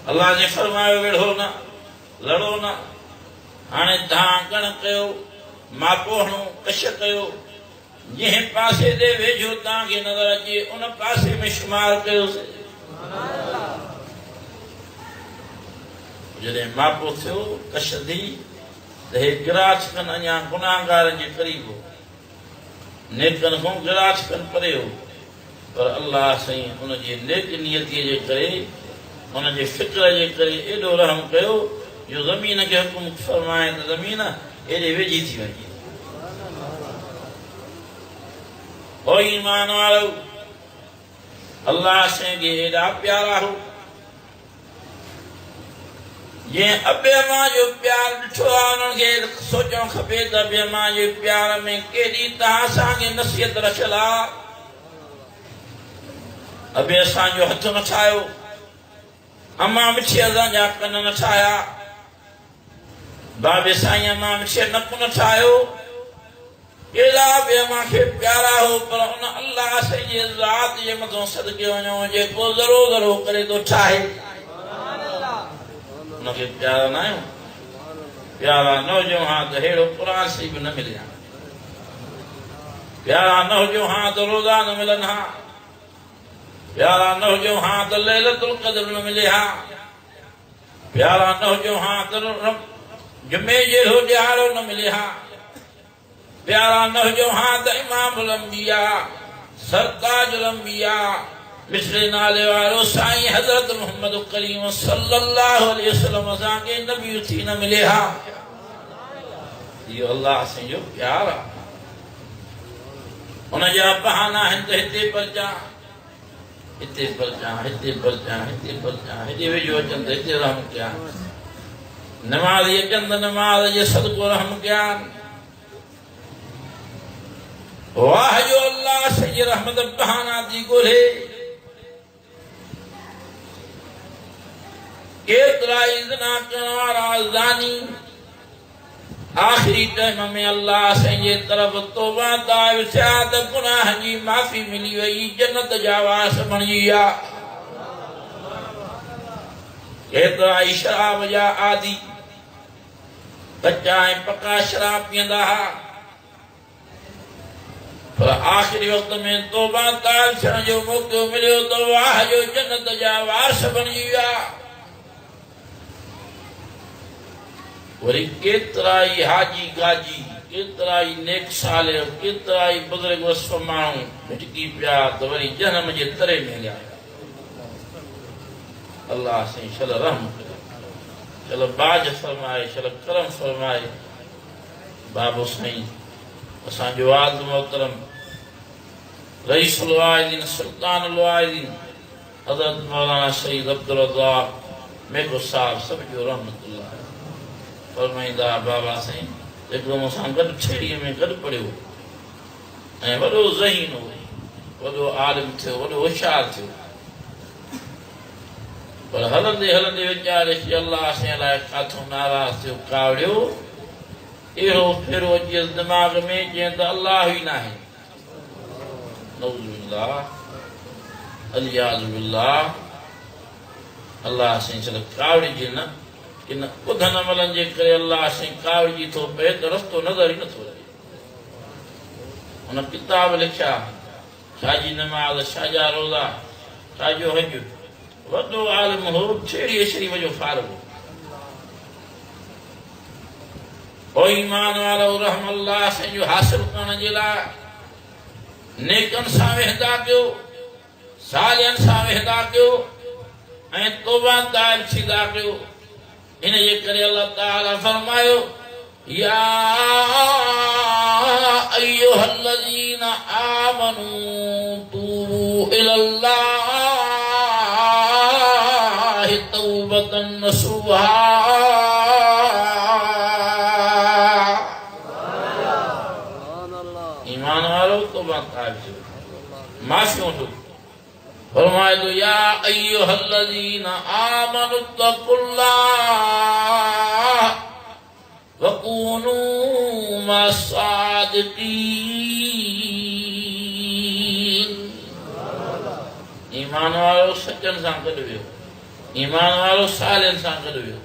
अल्लाह ने फरमायो वेढ़ो न लड़ो न हाणे तव्हां कण कयो मापो हणो कश कयो जंहिं पासे ते वेझो तव्हांखे नज़र अचे उन पासे में शुमार कयोसीं जॾहिं मापो थियो कश थी त हे गिराच कनि अञा गुनाहगारनि जे क़रीब हो नेकनि खां गिराच कनि परे हो पर अल्लाह साईं उनजी नेक नियतीअ जे करे उनजे फिक्र जे करे एॾो रहम कयो जो ज़मीन खे हुकुम फरमाए त ज़मीन एॾे वेझी थी वञे ओ ईमान वारो अल्लाह साईं खे एॾा प्यारा हो जंहिं अबे मां जो प्यार ॾिठो आहे उन्हनि खे सोचणु खपे त अबे मां जे प्यार में केॾी तव्हां असांखे नसीहत रखियल आहे अबे असांजो हथ न ठाहियो अम्मा मिठी असांजा कन न ठाहिया बाबे साईं अम्मा मिठी नक न ठाहियो केॾा बि अम्मा खे प्यारा हो पर उन अल्लाह साईं जे ज़ात जे मथां सदके वञो जेको ज़रो ज़रो करे थो ठाहे उनखे प्यारा न आहियूं प्यारा न हुजो हा त अहिड़ो क़ुर शरीफ़ न मिले हा प्यारा न हुजो हा त रोज़ा न मिलनि हा प्यारा न हुजो हा त लैलतुल क़द्र न मिले हा प्यारा न हुजो हा त जुमे जहिड़ो ॾियारो न मिले हा प्यारा न हुजो हा त इमामुल अंबिया सरताजुल अंबिया मिसरे नाले वारो साईं हज़रत मोहम्मद करीम सल्लल्लाहु अलैहि वसल्लम असांखे नबी थी न मिले हा इहो अल्लाह साईं जो प्यार आहे उनजा बहाना आहिनि त हिते परचा हिते परचा हिते परचा हिते परचा हेॾे वेझो अचनि त हिते रहम कया नमाज़ अचनि त नमाज़ जे सदको रहम कया वाह जो अल्लाह साईं जी रहमत बहाना थी ॻोल्हे केतिरा ई ज़िना करण वारा ज़ानी आख़िरी टाइम में अल्लाह साईं जे तरफ़ तौबा ताइब थिया त गुनाह जी माफ़ी मिली वई जन्नत जा वास बणिजी विया केतिरा ई शराब जा आदि कच्चा ऐं पका शराब पीअंदा हुआ पर आख़िरी वक़्त में तौबा ताइब थियण जो मौक़ो मिलियो त वाह जो जन्नत जा वास बणिजी विया वरी केतिरा ई हाजी गाजी केतिरा ई नेक साले केतिरा ई बुज़ुर्ग वसफ़ माण्हू भिटकी पिया त वरी जनम जे तरे में हलिया अल्लाह साईं शल रहम करे शल बाज फरमाए शल करम फरमाए बाबो साईं असांजो वालिद मोहतरम रईसुल वाइदीन सुल्तानुल वाइदीन हज़रत मौलाना सईद अब्दुल रज़ाक़ मेघो साहब सब जो रहमतुल्लाह फरमाईंदा बाबा साईं हिकिड़ो मूंसां गॾु छेड़ीअ में गॾु पढ़ियो ऐं वॾो ज़हीन हो वॾो आलिम थियो वॾो होशियारु थियो पर हलंदे हलंदे वीचारे खे अल्लाह साईं लाइ काथो नाराज़ थियो कावड़ियो अहिड़ो फेरो अची दिमाग़ में जीअं त अल्लाह ई न आहे नऊज़ बिल्लाह अलियाज़ बिल्लाह अल्लाह साईं चल कावड़ी जी न इन ॿुधन अमलनि जे करे अल्लाह साईं कावड़ी थो पए त रस्तो नज़र ई नथो अचे हुन किताब लिखिया छाजी नमाज़ छाजा रोज़ा छाजो हज वॾो आलिम हो छेड़ी शरीफ़ जो फारग ओ ईमान वारो रहम अल्लाह साईं जो हासिल करण जे लाइ नेकनि सां वेहंदा कयो सालियनि सां वेहंदा कयो ऐं तौबा ताइब थींदा कयो इन जे करे अल्लाह ताला फरमायो या अय्युहल्लज़ीना आमनू तूबू इलल्लाहि तौबतन नसूहा ईमान वारो तौबा ताइब माफ़ी वठो फरमाए तो या अय्युहल्लज़ीना आमनु तक़ुल्लाह वकूनू मस्सादिक़ीन ईमान वारो सच्चन सां गॾु वियो ईमान वारो सालनि सां गॾु वियो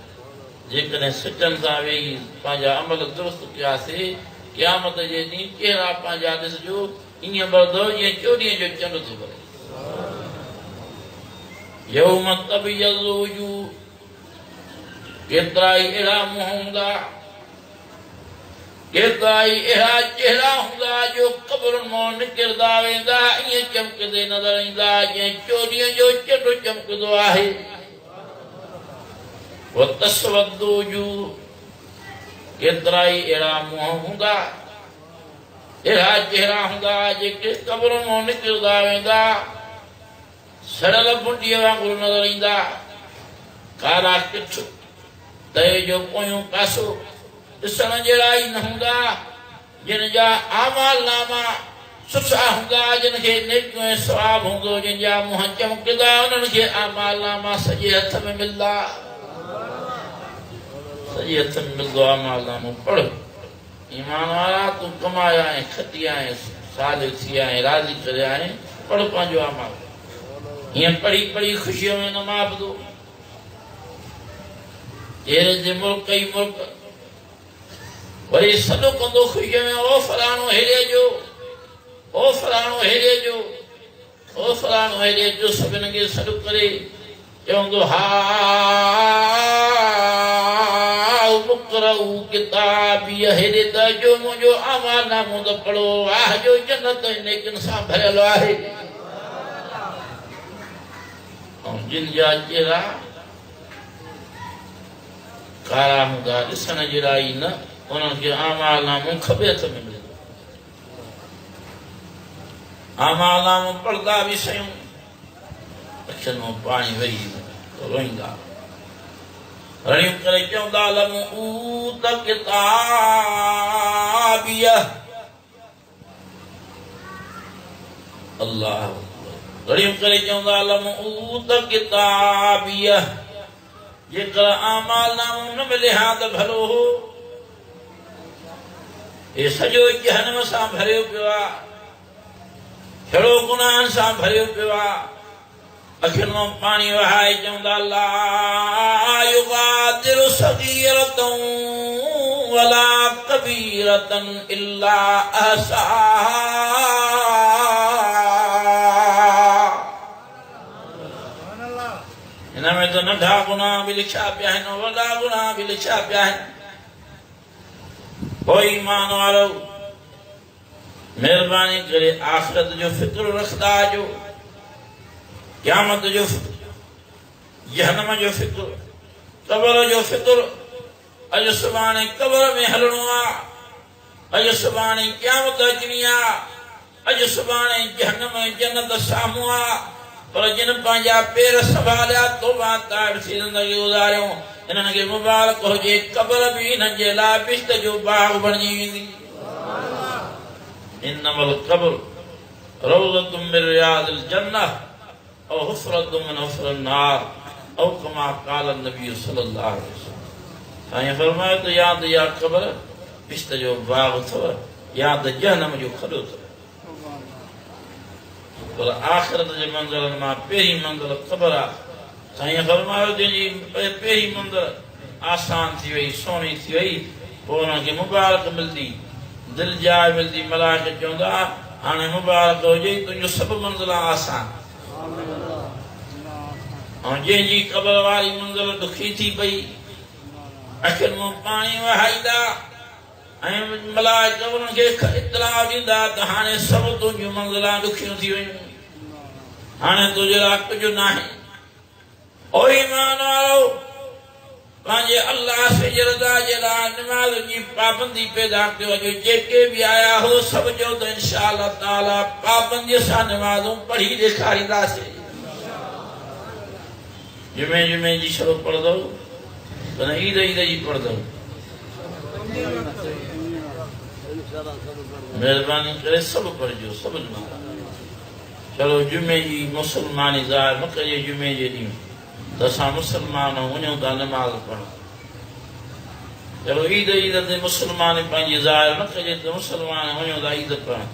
जेकॾहिं सिटनि सां वेही पंहिंजा अमल दुरुस्त कयासीं क़यामत जे ॾींहुं चेहरा पंहिंजा ॾिसजो ईअं बरदो जीअं चोॾीअं जो चंड थो भरे यौम तबयज़्ज़ु वजूह केतिरा ई अहिड़ा मुंहं हूंदा केतिरा ई अहिड़ा चेहरा हूंदा जो क़ब्रुनि मां निकिरंदा वेंदा ईअं चमकंदे नज़र ईंदा जीअं चोॾीअं जो चंड चमकंदो आहे वतस्वद्दु वजूह केतिरा ई अहिड़ा मुंहं हूंदा अहिड़ा चेहरा हूंदा जेके क़ब्रुनि मां निकिरंदा वेंदा सड़ल बुंडीअ वांगुरु नज़र ईंदा कारा किठ तए जो पोयों पासो ॾिसण जहिड़ा ई न हूंदा जिन जा आमाल नामा सुठा हूंदा जिन खे नेकियूं ऐं सवाब हूंदो जिन जा मुंहं चमकंदा उन्हनि खे आमाल नामा सॼे हथ में मिलंदा सॼे हथ में मिलंदो आमाल नामो पढ़ ईमान वारा तूं कमाया ऐं खटी आहीं सालिक थी आहीं राज़ी करे आहीं पढ़ पंहिंजो आमाल हीअं पढ़ी पढ़ी ख़ुशीअ में न मापदो जहिड़े जे मुल्क ई मुल्क वरी सॾु कंदो ख़ुशीअ में ओ फलाणो हेॾे जो ओ फलाणो हेॾे जो ओ फलाणो हेॾे जो सभिनि खे सॾु करे चवंदो हा मुक़रऊ किताबीअ हेॾे त जो मुंहिंजो आमाल नामो त पढ़ो वाह जो जन्नत नेकिन सां भरियल आहे जिन जा चेहरा कारा हूंदा ॾिसण जहिड़ा ई न उन्हनि खे आमाल नामो खॿे हथ में मिलंदो आमाल नामो पढ़ंदा बि सयूं अखियुनि मां पाणी वही रोईंदा रड़ियूं करे चवंदा लम ऊत किताबिया अल्लाह रड़ियूं करे चवंदा लम ऊत किताबिया जेकर आमाल नामो न मिले हा त भलो हो हे सॼो जहन्नम सां भरियो पियो आहे छड़ो गुनाहनि सां भरियो पियो आहे अखियुनि मां पाणी वहाए चवंदा ला युगादिरु सगीरतन वला कबीरतन इल्ला अहसाहा इनमें तो नंढा गुनाह भी लिखा पिया आहिनि वॾा गुनाह भी लिखा पिया आहिनि पोइ ईमान वारो महिरबानी करे आख़िरत जो फिक्र रखंदा जो क़यामत जो फिक्र जहन्नम जो फिक्र क़ब्र जो फिक्र अॼु सुभाणे क़ब्र में हलणो आहे अॼु सुभाणे क़यामत अचणी आहे अॼु सुभाणे जहन्नम जन्नत साम्हूं आहे पर जिन पंहिंजा पेर संभालिया तौबा ताइब थी ज़िंदगी गुज़ारियूं इन्हनि खे मुबारक हुजे क़ब्र बि हिननि जे लाइ बिश्त जो बाग़ बणिजी वेंदी इन्नमल क़ब्र रौज़तुम मिन रियादिल जन्नह औ हुफ़रतुम मिन हुफ़रिन नार औ कमा क़ाल नबी सल्लल्लाहु अलैहि वसल्लम साईं फरमायो त या त इहा क़ब्र बिश्त जो बाग़ अथव या त जहन्नम जो खॾो अथव पर आख़िरत जे मंज़िलनि मां पहिरीं मंज़िल क़ब्र आहे साईं फरमायो जंहिंजी पहिरीं मंज़िल आसान थी वई सोणी थी वई पोइ हुनखे मुबारक मिलंदी दिलि जाइ मिलंदी मलाइक चवंदा हाणे मुबारक हुजे तुंहिंजो सभु मंज़िल आसान ऐं जंहिंजी क़ब्र वारी मंज़िल ॾुखी थी पई अखियुनि मां पाणी वहाईंदा ऐं मलाइक उन्हनि खे इतलाह ॾींदा त हाणे सभु तुंहिंजूं मंज़िलां ॾुखियूं थी वयूं हाणे तुंहिंजे लाइ कुझु न आहे ओ ईमान वारो पंहिंजे अल्लाह से रज़ा जे लाइ निमाज़ जी पाबंदी पैदा कयो अॼु जेके बि आया हो सभु चयो त इंशा अल्लाह ताला पाबंदीअ सां निमाज़ूं पढ़ी ॾेखारींदासीं जुमे जुमे जी शरो पढ़ंदव त ईद ईद जी पढ़ंदव महिरबानी करे सभु पढ़जो सभु निमाज़ चलो जुमे जी मुसलमानी ज़ाहिर न कजे जुमे जे ॾींहुं त असां मुसलमान वञूं था निमाज़ पढ़ण चलो ईद ईद ते मुसलमान पंहिंजी ज़ाहिर न कजे त मुसलमान वञूं था ईद पढ़ण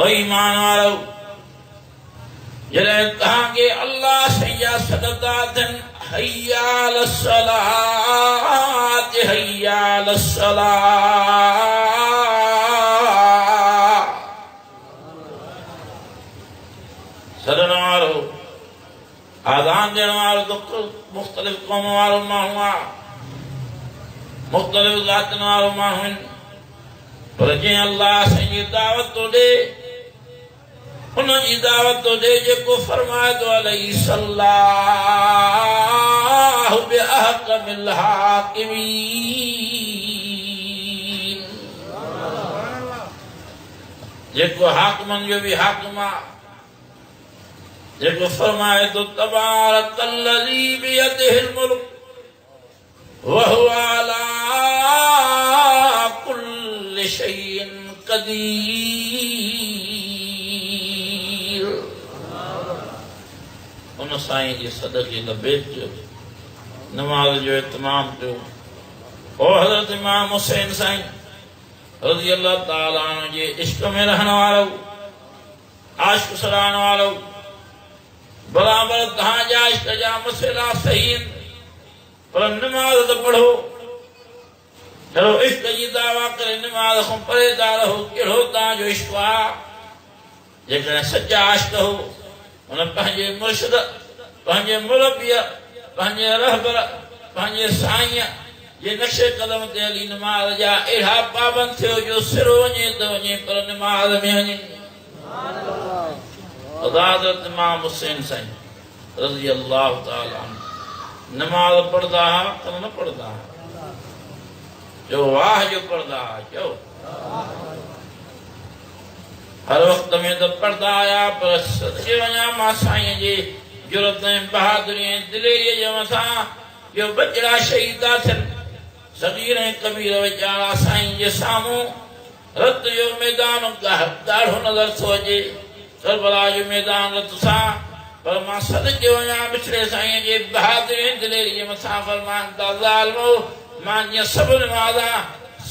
ओ ईमान वारो जॾहिं तव्हांखे अल्लाह सैया सॾंदा अथनि हय्या अलस्सलात हय्या अलस्सलात सॾण वारो आज़ान ॾियण वारो तो मुख़्तलिफ़ क़ौम वारो माण्हू आहे मुख़्तलिफ़ ज़ातियुनि वारो माण्हू आहिनि पर जंहिं अल्लाह सॼी दावत थो ॾे उन जी दावत थो ॾे जेको फरमाए थो अलैहि सल्लाहु बिअहकमिल हाकिमीन जेको हाकिमनि जो बि हाकिम आहे जेको फरमाए तो तबारकल्लज़ी बियदिहिल मुल्क वहुवा अला कुल्लि शैइन क़दीर उन साईं जी सदक़े लबैक जो नमाज जो इत्माम कयो ओ हज़रत इमाम हुसैन साईं रज़ी अल्लाह ताला अन्हु जे इश्क में रहण वारो आशिक़ सराहण वारो बराबर तव्हांजा इश्क जा मसइला सही आहिनि पर नमाज़ त पढ़ो अहिड़ो इश्क जी दावा करे नमाज़ खां परे था रहो कहिड़ो तव्हांजो इश्क आहे जेकॾहिं सचा आशिक़ हो हुन पंहिंजे मुर्शिद पंहिंजे मुरब्बीअ पंहिंजे रहबर पंहिंजे साईंअ जे नक्शे कदम ते हली नमाज़ जा अहिड़ा पाबंद थियो जो सिरो वञे त वञे पर नमाज़ में वञे हज़रत इमाम हुसैन साईं रज़ी अल्लाह ताला नमाज पढ़दा कल न पढ़दा जो वाह जो पढ़दा जो हर वक्त में तो पढ़दा आया पर सदके वञा मां साईं जे जुरत ऐं बहादुरी ऐं दिलेरीअ जे मथां जो बचड़ा शहीद था थियनि सगीर ऐं कबीर वीचारा साईं जे साम्हूं रत जो मैदान ॾाढो नज़र थो अचे करबला जो मैदान रत सां पर मां सदके वञा बिछड़े साईं जे बहादुरी ऐं दिलेरी जे मथां फरमान था ज़ालिमो मां जीअं सभु नमाज़ा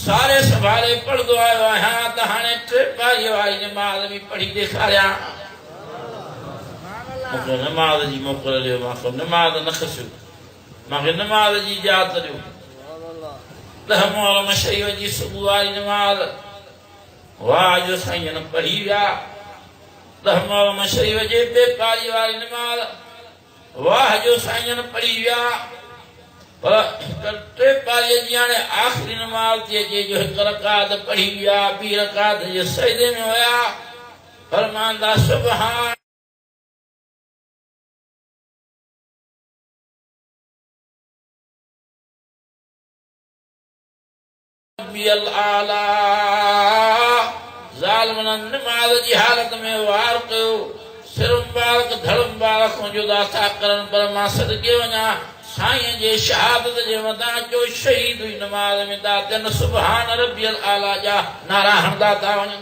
सारे संभाले पढ़ंदो आयो आहियां त हाणे टे पारीअ वारी नमाज़ बि पढ़ी ॾेखारियां मूंखे नमाज़ जी मोकल ॾियो मूंखे नमाज़ न खसियो मूंखे नमाज़ जी इजाज़त ॾियो 10 मुहर्रम शरीफ़ जी सुबुह वारी नमाज़ वाह जो साईं न पढ़ी विया 10 मुहर्रम शरीफ़ जे बेपारी वारी नमाज़ वाह जो साईं न पढ़ी विया पर टे पारीअ जी हाणे आख़िरी नमाज़ थी अचे जो 1 रकात पढ़ी विया 2 रकात जे सजदे में हुया फरमांदा सुभान रब्बियल आला ज़ालिमनि नमाज़ जी हालत में वार कयो सिर मुबारक धड़ मुबारक जुदा था करनि पर मां सदके वञा साईं जे शहादत जे मथां जो शहीद हुई नमाज़ में था थियनि सुभान रब्बियल आला जा नारा हणंदा था वञनि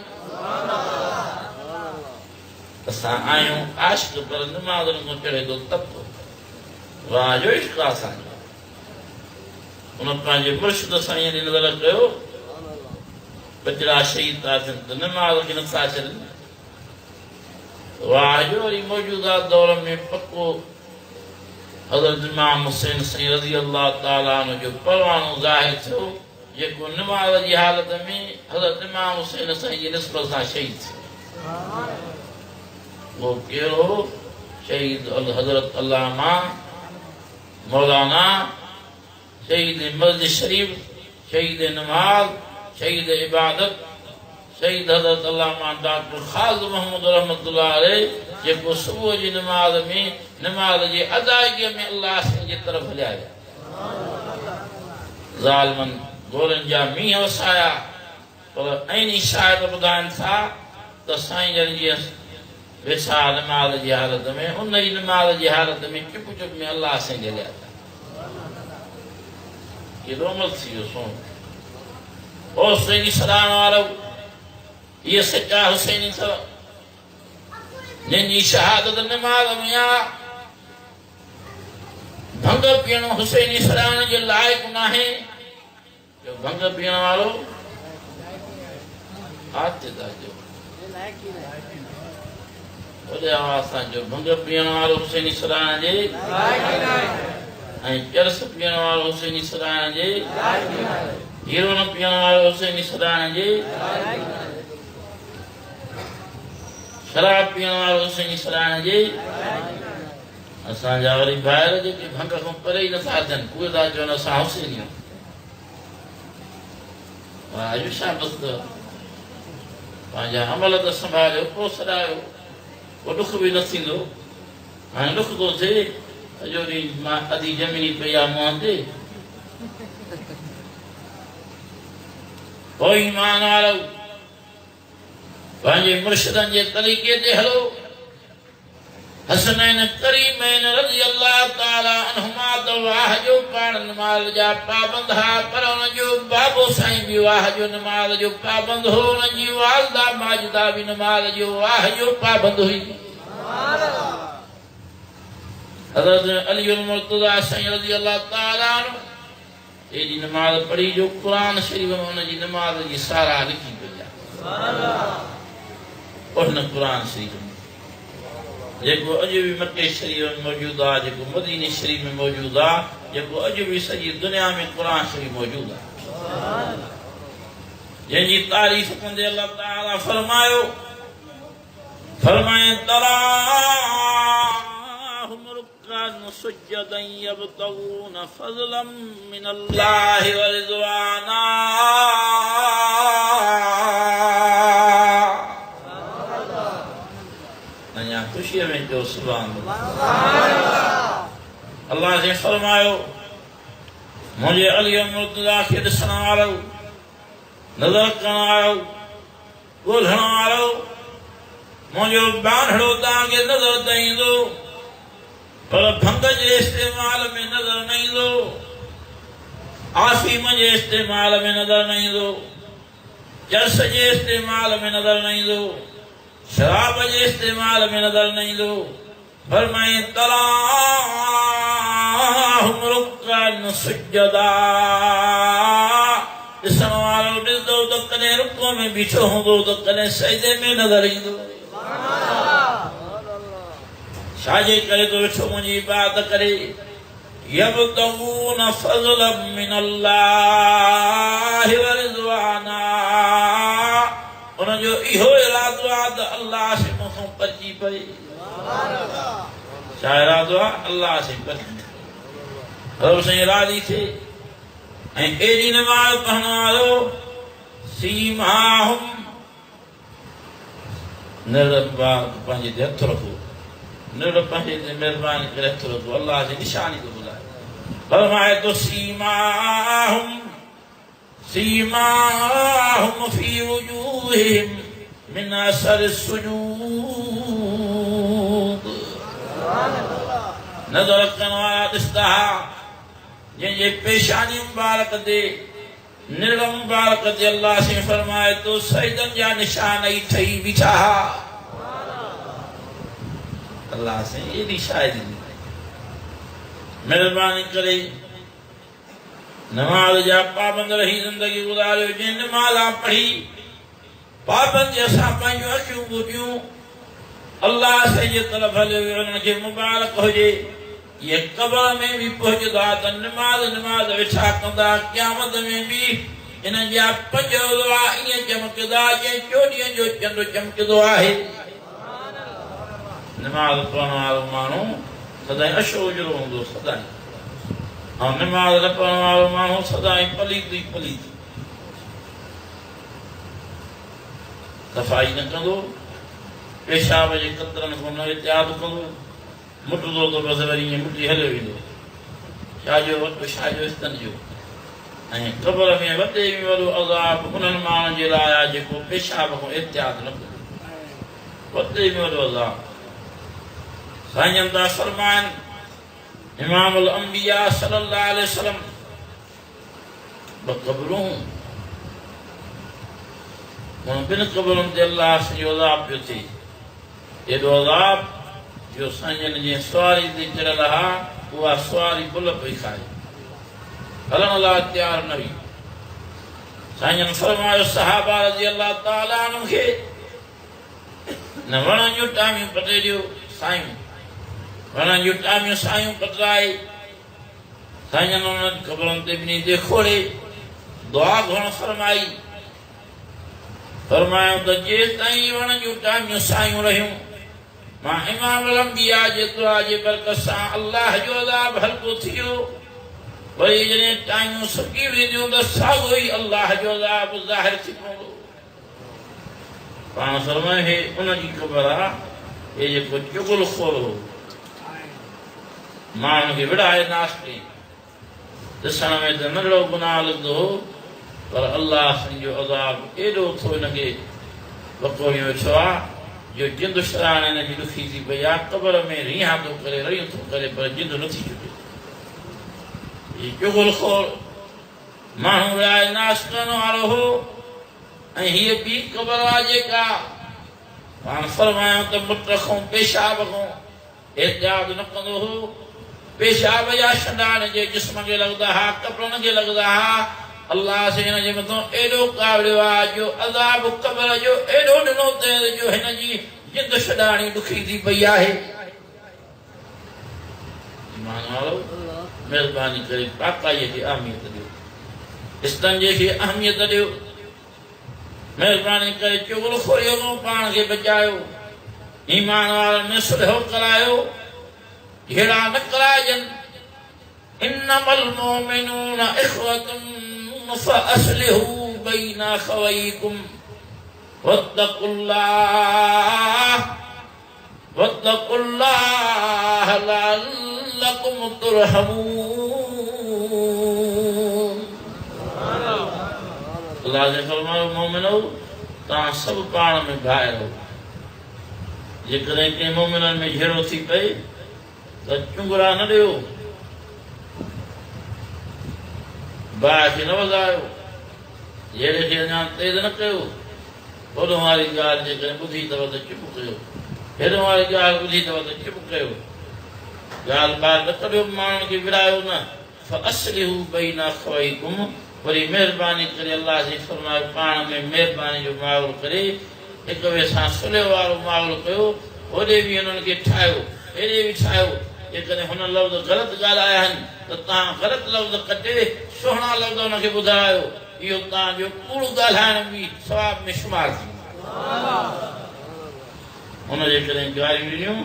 असां आहियूं आशिक़ पर नमाज़ुनि खां चढ़े थो तप वाह जो इश्क आहे असांजो उन पंहिंजे मुर्शिद साईं ॾे नज़र कयो बचड़ा शहीद था थियनि त नमाज़ खे नथा छॾनि वाह जो वरी मौजूदा दौर में पको हज़रत इमाम हुसैन साईं रज़ी अल्लाह ताला अन्हु जो परवानो ज़ाहिर थियो जेको नमाज़ जी हालत में हज़रत इमाम हुसैन साईं जी निस्बत सां शहीद थियो वो कहिड़ो शहीद हज़रत अल्लामा मौलाना शहीद मस्जिद शरीफ शहीद नमाज शहीद इबादत शहीद हज़रत अल्लामा डॉक्टर खालिद मोहम्मद रहमतुल्लाह अलैह जेको सुबुह जी नमाज में नमाज जी अदायगीअ में अल्लाह जे तरफ़ हलिया विया ज़ालिमनि गोरनि जा मींहं वसाया पर ऐनी शायदि ॿुधाइनि था त साईं जन जी वेठा नमाज जी हालत में उन जी नमाज जी हालत में चुप चुप में अल्लाह साईं हलिया था केॾो अमल थी वियो सोन ओ हुसैनी सॾाइण वारो ये सच्चा हुसैनी अथव जिनजी शहादत नमाज में आहे भंग पीअण हुसैनी सॾाइण जे लाइक़ नाहे जो भंग पीअण वारो वॾे आवाज़ सां जो भंग पीअण वारो हुसैनी सराइण जे ऐं चरस पीअण वारो हुसैनी सराइण जे हीरो न पीअण वारो हुसैनी सराइण जे शराब पीअण वारो हुसैनी सराइण जे असांजा वरी ॿाहिरि जेके भंग खां परे ई नथा थियनि उहे था चवनि असां हुसैनी आहियूं अॼु छा बसि पंहिंजा अमल त संभालियो पोइ सॾायो पोइ ॾुख बि न थींदो हाणे ॾुख थो थिए सॼो ॾींहुं मां अधी ज़मीनी पई आहे मुंहं ते पोइ ईमान वारो पंहिंजे मुर्शिदनि जे तरीक़े ते हलो हसनैन करीमैन रज़ी अल्लाह ताला अन्हुमा त वाह जो पाण नमाज़ जा पाबंद हा पर उन जो बाबो साईं बि वाह जो नमाज़ जो पाबंद हो उन जी वालदा माजिदा बि नमाज़ जो वाह जो पाबंद हुई हज़रत अली मुर्तज़ा साईं रज़ी अल्लाह ताला एॾी नमाज़ पढ़ी जो क़ुरान शरीफ़ में उन जी नमाज़ जी सारा लिखी पई आहे उन क़ुरान शरीफ़ में जेको अॼु बि मके शरीफ़ में मौजूदु आहे जेको मदीने शरीफ़ में मौजूदु आहे जेको अॼु बि सॼी दुनिया में क़ुरान शरीफ़ मौजूदु आहे जंहिंजी तारीफ़ कंदे अल्लाह ताला फरमाए तराहुम रुक्कान सुज्जदन यब्तगून फज़लन मिनल्लाहि व रिज़वाना खुशी में जो सुभान अल्लाह से फरमायो मुझे अली मुर्तज़ा खे ॾिसण वारो नज़र करण वारो ॻोल्हण वारो मुंहिंजो बांधड़ो तव्हांखे नज़र त ईंदो पर भंग जे इस्तेमाल में नज़र न ईंदो आफ़ीम जे इस्तेमाल में नज़र न ईंदो चर्स जे इस्तेमाल में नज़र न ईंदो शराब जे इस्तेमाल में नज़र न ईंदो फरमाए तराहुम रुक्कान सुज्जदा ॾिसण वारो ॾिसंदो त कॾहिं रुको में बीठो हूंदो त कॾहिं सजदे में नज़र ईंदो छाजे करे तो वेठो मुंहिंजी इबादत करे यब्तगून फज़लन मिनल्लाहि व रिज़वाना उनजो इहो इरादो आहे त अल्लाह से मूंखां परिजी पए छा इरादो आहे अल्लाह से परिजी रब साईं राज़ी थिए ऐं अहिड़ी नमाज़ पढ़ण वारो सीमाहुम पंहिंजे ते हथु रखो निर पंहिंजे ते महिरबानी करे हथु रखो अल्लाह जी निशानी थो ॿुधाए फरमाए तो सीमाहुम फी वजूहिहिम मिन असर सुजूद नज़र करण वारा ॾिसंदा जंहिंजे पेशानी मुबारक ते निर मुबारक ते अल्लाह से फरमाए तो सजदनि जा निशान ई ठही बीठा अल्लाह से एॾी शायदि महिरबानी करे नमाज जा पाबंद रही ज़िंदगी गुज़ारियो जंहिं नमाज़ा पढ़ी पाबंद सां पंहिंजूं अखियूं ॿुधियूं अल्लाह से जे तरफ़ हलियो वियो उनखे मुबारक हुजे ये कब्र में भी पहुंचदा त नमाज वेठा कंदा क़यामत में भी इन जा पंज रोज़ा ईअं चमकदा जंहिं चोॾींहं जो चंड चमकंदो आहे नमाज पढ़ण वारो माण्हू सदाईं अशोजरो हूंदो सदाईं ऐं नमाज न पढ़ण वारो माण्हू सदाईं पलीत ई पलीत सफ़ाई न कंदो पेशाब जे कतरनि खां न एहतियात कंदो मुटंदो त बसि वरी ईअं मुटी हलियो वेंदो छाजो वक़्तु छाजो स्तन जो ऐं क़ब्र में वॾे में वॾो अज़ाब उन्हनि माण्हुनि जे लाइ आहे जेको पेशाब खां एहतियात न कंदो वॾे में वॾो अज़ाब साईं था फरमाइनि इमामुल अंबिया सल्लल्लाहु अलैहि वसल्लम ॿ क़ब्रूं ॿिनि क़ब्रुनि ते अल्लाह सॼो अज़ाब पियो थिए एॾो अज़ाब जो साईं जी सवारी ते चढ़ियल हा उहा सवारी भुल पई खाए हलण लाइ तयारु न हुई साईं फरमायो सहाबा रज़ी अल्लाह ताला अन्हुनि खे न वणनि जूं टामियूं पटे ॾियो सायूं वणनि जूं टामियूं सायूं पटराए साईं जन उन्हनि क़बरनि ते ॿिन्ही देखोड़े दुआ घणो फरमाई फरमायो त जेसिताईं वणनि जूं टामियूं सायूं रहियूं मां इमाम अंबिया जे दुआ जे बरकत सां अल्लाह जो अज़ाब हल्को थी वियो वरी जॾहिं टाइमियूं सुकी वेंदियूं त साॻियो ई अल्लाह जो अज़ाब ज़ाहिर थी पवंदो पाण फरमायो हे उनजी क़बर आहे हे जेको चुगलखोर हो माण्हुनि खे विड़ाए नास कई ॾिसण में त नंढड़ो गुनाह लॻंदो हो पर अल्लाह जो अज़ाब एॾो थो हिनखे वकोड़ियो वेठो आहे जो जिंद शराण हिनजी ॾुखी थी पई आहे क़बर में रिहा थो करे रहियूं थो करे पर जिंद नथी छुटे चुगलखोर माण्हू विड़ाए नाश करण वारो हो ऐं हीअ ॿी क़बर आहे जेका पाण फरमायो त मुट खां पेशाब खां एहतियात न कंदो हो पेशाब जा छंडाण जे जिस्म खे लॻंदा हुआ कपिड़नि खे लॻंदा हुआ अल्लाह से हिन जे मथां एॾो कावड़ियो आहे जो अज़ाब क़बर जो एॾो ॾिनो अथई जो हिन जी जिंद छॾाइणी ॾुखी थी पई आहे ईमान वारो महिरबानी करे पाकाईअ खे अहमियत ॾियो इस्तंजे खे अहमियत ॾियो महिरबानी करे चुगलखोरीअ खां पाण खे बचायो ईमान वारनि में सुलह करायो झेड़ा न कराइजनि इन्नमल मोमिनून इख़्वतुन फ़अस्लिहू बैन अख़वैकुम वत्तक़ुल्लाह लअल्लकुम तुरहमून अल्लाह ने फरमायो मोमिनो तव्हां सभु पाण में भाई रहो जेकॾहिं कंहिं मोमिननि में झेड़ो थी पए त चुंगड़ा न ॾियो भाउ खे न वधायो जहिड़े खे अञा तेज़ न कयो होॾो वारी ॻाल्हि जेकॾहिं ॿुधी अथव त चुप कयो हेॾो वारी ॻाल्हि ॿुधी अथव त चुप कयो ॻाल्हि ॿाहिरि न कढियो माण्हुनि खे विड़ायो न फ़अस्लिहू बैन अख़वैकुम वरी महिरबानी करे अल्लाह जी फरमायो पाण में महिरबानी जो माहौल करे हिक ॿिए सां सुलह वारो माहौल कयो होॾे बि हुननि खे ठाहियो हेॾे बि ठाहियो जेकॾहिं हुन लफ़्ज़ ग़लति ॻाल्हाया आहिनि त तव्हां ग़लति लफ़्ज़ कटे सुहिणा लफ़्ज़ हुनखे ॿुधायो इहो तव्हांजो कूड़ ॻाल्हाइण बि सवाब में शुमार थींदो हुन जेकॾहिं ॻाल्हियूं ॾिनियूं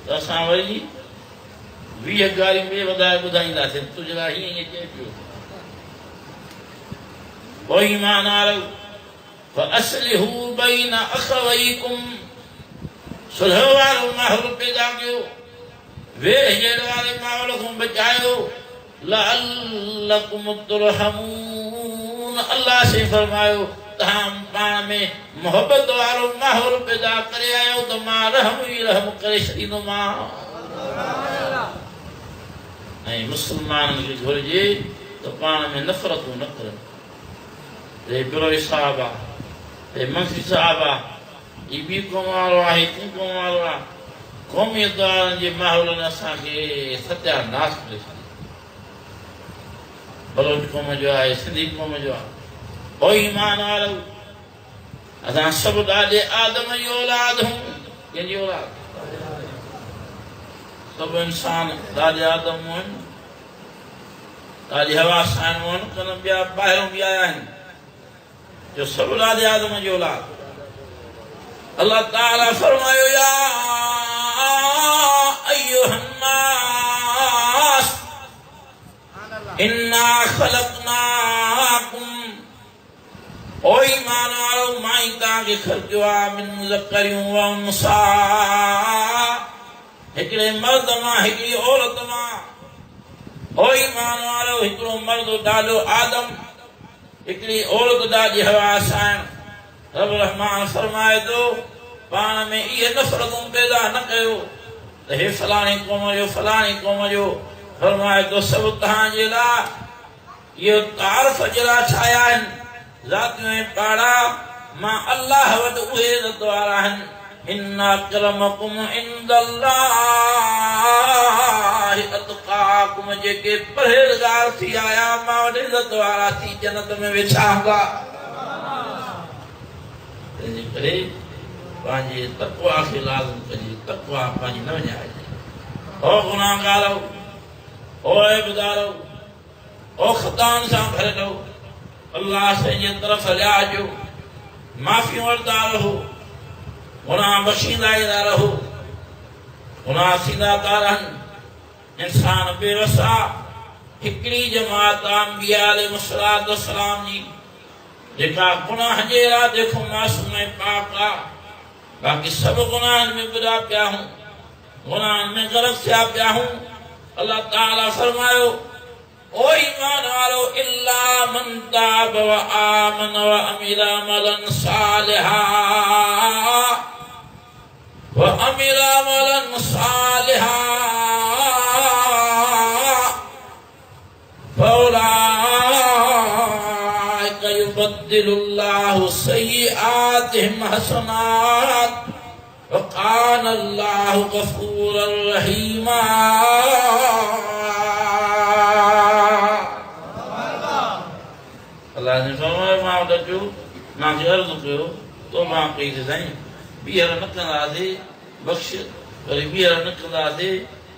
त असां वरी 20 ॻाल्हियूं ॿिए वधाए ॿुधाईंदासीं तुंहिंजे लाइ हीअं हीअं चए पियो पोइ ईमान वारो फ़अस्लिहू बैन अख़वैकुम सुलह वारो माहौल पैदा कयो वेझड़ वारे माहौल खां बचायो लअल्लकुम तुरहमून अल्लाह से फरमायो तव्हां पाण में मोहब्बत वारो माहौल पैदा करे आयो त मां रहम ई रहम करे छॾींदोमांव ऐं मुस्लमाननि खे घुरिजे त पाण में नफ़रतूं न करनि हे बिरोई साहब आहे हे मंफी साहब आहे ही ॿी क़ौम वारो आहे ही टी क़ौम वारो आहे क़ौमियत वारनि जे माहौल ने असांखे सत्यानाश करे छॾियो बलोच क़ौम जो आहे सिंधी क़ौम जो आहे पोइ ईमान वारो असां सभु ॾाढे आदम जी औलाद हूं कंहिंजी औलाद सभु इंसान ॾाढे आदम आहिनि ॾाढी हवा साइण आहिनि कन ॿिया ॿाहिरों बि आया आहिनि जो सभु ॾाढे आदम जी औलाद अल्लाह ताला फरमायो या अय्युहन्नास इन्ना खलक़नाकुम ओ ईमान वारो मां तव्हांखे ख़लक़ियो आहे मिन ज़करियूं व उन्सा हिकिड़े मर्द मां हिकिड़ी औरत मां ओ ईमान वारो हिकिड़ो मर्द ॾाढो आदम हिकिड़ी औरत ॾाढी हवा साइण रब रहमान फरमाए थो पाण में इहे नफ़रतूं पैदा न कयो त हे फलाणी क़ौम जो फलाणी क़ौम जो फरमाए थो सभु तव्हांजे लाइ इहो तारीफ़ जे लाइ ठाहिया आहिनि ज़ातियूं ऐं पाड़ा मां अल्लाह वटि उहे इज़त वारा आहिनि इन्न अक्रमकुम इंदल्लाहि अतक़ाकुम जेके परहेज़गार थी आया मां वटि इज़त वारा थी जन्नत में वेठा हूंदा तंहिंजे करे पंहिंजे तक़वा खे लाज़िम कजे, तक़वा पंहिंजी न विञाइजे। ओ गुनाहगारो, ओ ऐबदारो, ओ ख़ताउनि सां भरियलु, अल्लाह पंहिंजे तरफ़ हलिया, माफ़ियूं वठंदा रहो, गुनाह बख़्शींदा ईंदा रहो। गुनाह थींदा था रहनि, इंसान बेवसा। हिकिड़ी जमात अंबिया अलैहिस्सलाम जी जेका गुनाह जे इरादे खां मासूम ऐं पाक आहे, बाक़ी सभु गुनाहनि में बुरा पिया हूं, गुनाहनि में ग़लत थिया पिया हूं। अल्लाह ताला फरमायो, ओ ईमान वारो, इल्ला मन ताब व आमन व अमिला अमलन सालिहा व अमिला अमलन सालिहा फौलाइका युबद्दिलुल्लाहु सय्यिआतिहिम हसनात व कान अल्लाहु गफूरर रहीमा। अल्लाह ने फरमायो, मां वटि मूंखे अर्ज़ु कयो, तो मां कई त साईं ॿीहर न कंदासीं, बख़्श, वरी ॿीहर न कंदासीं,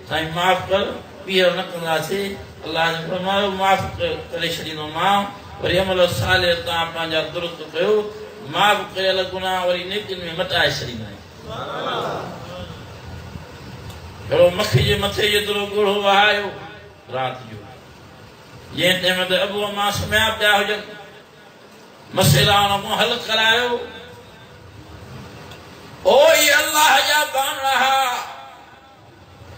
साईं माफ़ कर, ॿीहर न कंदासीं। अल्लाह ने फरमायो, माफ़ करे छॾींदोमांव, वरी अमल साले तव्हां पंहिंजा दुरुस्त कयो, माफ़ कयल गुनाह वरी नेकिन में मटाए छॾींदा आहियूं। अहिड़ो मखी जे मथे जेतिरो ॻोढ़ो वहायो राति जो, जंहिं टाइम ते अबू अमा सुम्हिया पिया हुजनि, मसइला हुन खां हल करायो। ओ ये अल्लाह जा बांदड़ा,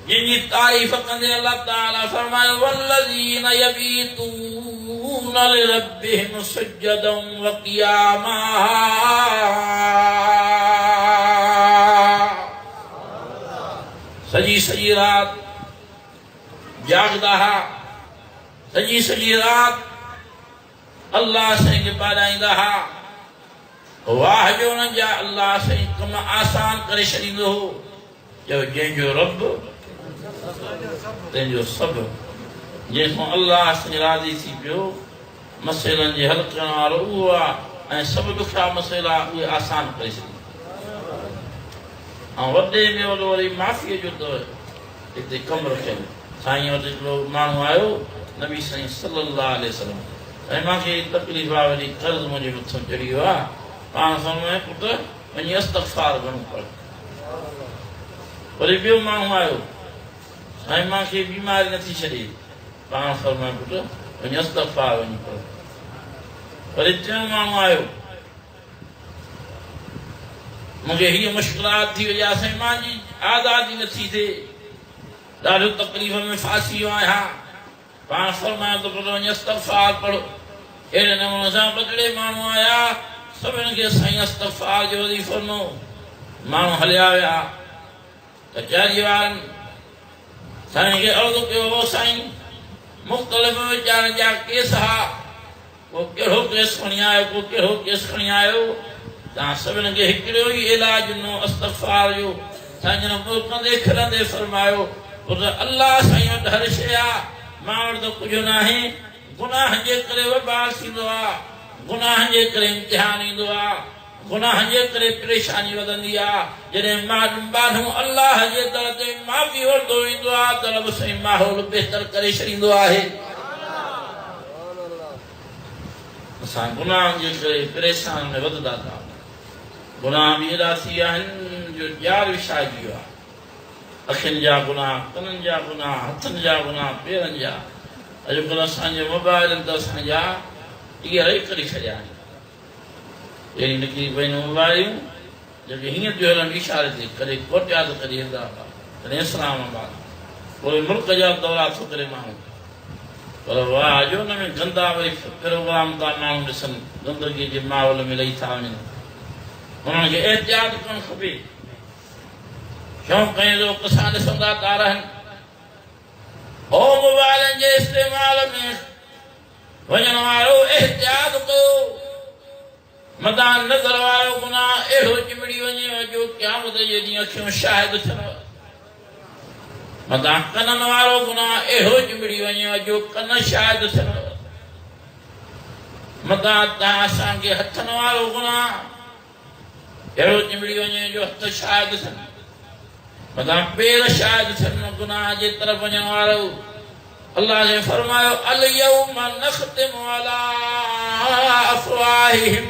जिनकी तारीफ़ कंदे अल्लाह ताला फरमायो, वल्लज़ीना यबीतूना लिरब्बिहिम सुज्जदन व क़ियामा। सजी सजी रात जागदा, सजी सजी रात अल्लाह साईं खे ॿाॾाईंदा हा। वाह जो न जा अल्लाह साईं कम आसान करे छॾींदो हो। जो जंहिंजो रब तंहिंजो सभु, जंहिंखां अल्लाह साईं राज़ी थी पियो, मसइलनि जे हल करण वारो उहो आहे, ऐं सभु ॾुखिया मसइला उहे आसान करे छॾींदो। ऐं वॾे में वॾो वरी माफ़ीअ जो अथव हिते कमु रखियलु। साईं वटि हिकिड़ो माण्हू आयो, नबी साईं सल्लल्लाहु अलैहि वसल्लम, ऐं मूंखे तकलीफ़ आहे, वरी कर्ज़ मुंहिंजे मथां चढ़ी वियो आहे, पाण फरमाए, पुट वञी इस्तग़फ़ार घणो पढ़। वरी ॿियो माण्हू आयो, साईं मूंखे बीमारी नथी छॾे, पाण फरमाए, पुट वञी इस्तग़फ़ार वञी पढ़। वरी टियों माण्हू आयो, मूंखे हीअ मुश्किलात थी वई आहे, साईं मुंहिंजी आज़ादी नथी थिए, ॾाढो तकलीफ़ में फासी वियो आहियां, पाण फरमायो त पुट वञी इस्तग़फ़ार पढ़ो। अहिड़े नमूने सां ॿ माण्हू आया, सभिनि खे साईं इस्तग़फ़ार जो वज़ीफ़ो ॾिनो। माण्हू हलिया विया, कचहरी वारनि साईं खे अर्ज़ु कयो, साईं मुख़्तलिफ़ वीचारनि जा केस हा, को कहिड़ो केस खणी आयो, को कहिड़ो केस खणी आयो, तव्हां सभिनि खे हिकिड़ो ई इलाज ॾिनो इस्तग़फ़ार जो। साईं जन मुल्कंदे खिलंदे फरमायो, पुट अल्लाह साईं वटि हर शइ आहे, मां वटि त कुझु न आहे। गुनाह जे करे वबाल थींदो आहे, गुनाह जे करे इम्तिहान ईंदो आहे, गुनाह जे करे परेशानी वधंदी आहे। जॾहिं माण्हू अल्लाह जे दर ते माफ़ी वठंदो ईंदो आहे, त रब साईं माहौल बहितर करे छॾींदो आहे। असां गुनाहनि जे करे परेशान में वधंदा था, गुनाह बि एॾा थी विया आहिनि जो ॼार विछाइजी वियो आहे। अखियुनि जा गुनाह, कननि जा गुनाह, हथनि जा गुनाह, पेरनि जा। अॼुकल्ह असांजे मोबाइलनि त असांजा टीहर ई करे छॾिया आहिनि। अहिड़ी निकिरी पयूं मोबाइलियूं जेके हीअं पियो हलनि इशारे ते, कॾहिं कोटिया त कॾहिं अहमदाबाद, कॾहिं इस्लामाबाद, पोइ मुल्क जा दौरा थो करे माण्हू। पर वाह जो हुन में गंदा वरी प्रोग्राम था माण्हू ॾिसनि, गंदगीअ जे माहौल में लही था वञनि। उन्हनि खे एहतियात करणु खपे। शौक़ जो कसां ॾिसंदा था रहनि, ओ मोबाइलनि जे इस्तेमाल में वञण वारो एहतियात कयो। मदां नज़र वारो गुनाह अहिड़ो चिमिड़ी वञे जो क़यामत जे ॾींहुं अखियूं शाहिद थियनि। मदां कननि वारो गुनाह अहिड़ो चिमिड़ी वञे जो कन शाहिद थियनि। मदां तव्हां असांखे हथनि वारो गुनाह अहिड़ो चिंबड़ी वञे जो हथ शायदि थियनि मथां पेर शायदि थियनि गुनाह जे तरफ़ वञण वारो अल्लाह ने फरमायो अल यौम नख्तिमु अला अफ़वाहिहिम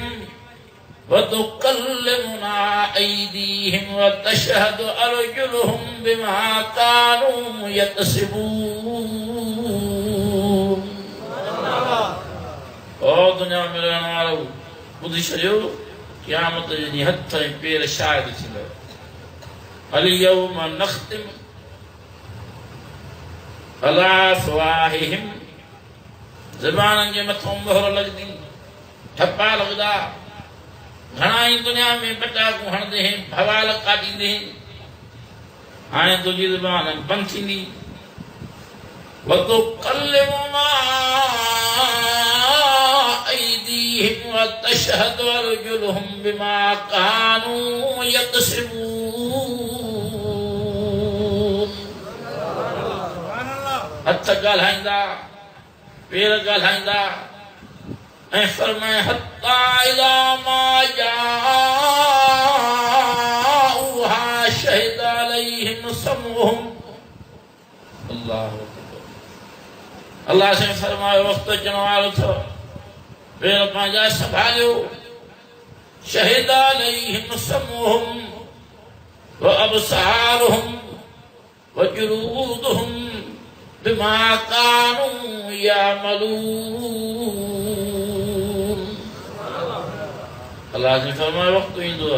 व तुकल्लिमुना ऐदीहिम व तशहदु अर्जुलुहुम बिमा कानू यक्सिबून। ओ दुनिया में रहण वारो ॿुधी छॾियो क़यामत जे ॾींहुं हथ ऐं पेर शायदि थींदो। अल यौम नख्तिमु अला अफ़वाहिहिम ज़बाननि जे मथां मोहर लॻंदी ठप्पा लॻंदा। घणा ई दुनिया में पटाकूं हणंदे आहिनि भवाल काटींदे आहिनि हाणे तुंहिंजी ज़बान बंदि थींदी। वतुकल्लिमुना ऐदीहिम व तशहदु अर्जुलुहुम बिमा कानू यक्सिबून। हथ ॻाल्हाईंदा पेर ॻाल्हाईंदा ऐं फरमाए हत्ता इज़ा मा जाऊहा शहिद अलैहिम समउहुम। अल्लाहु अकबर। अल्लाह से फरमायो वक़्तु अचण वारो अथव पेर पंहिंजा संभालियो। शहिद अलैहिम समउहुम व अबसारुहुम व जुलूदुहुम बिमा कानू यामलून। अल्लाह ने फरमायो वक़्तु ईंदो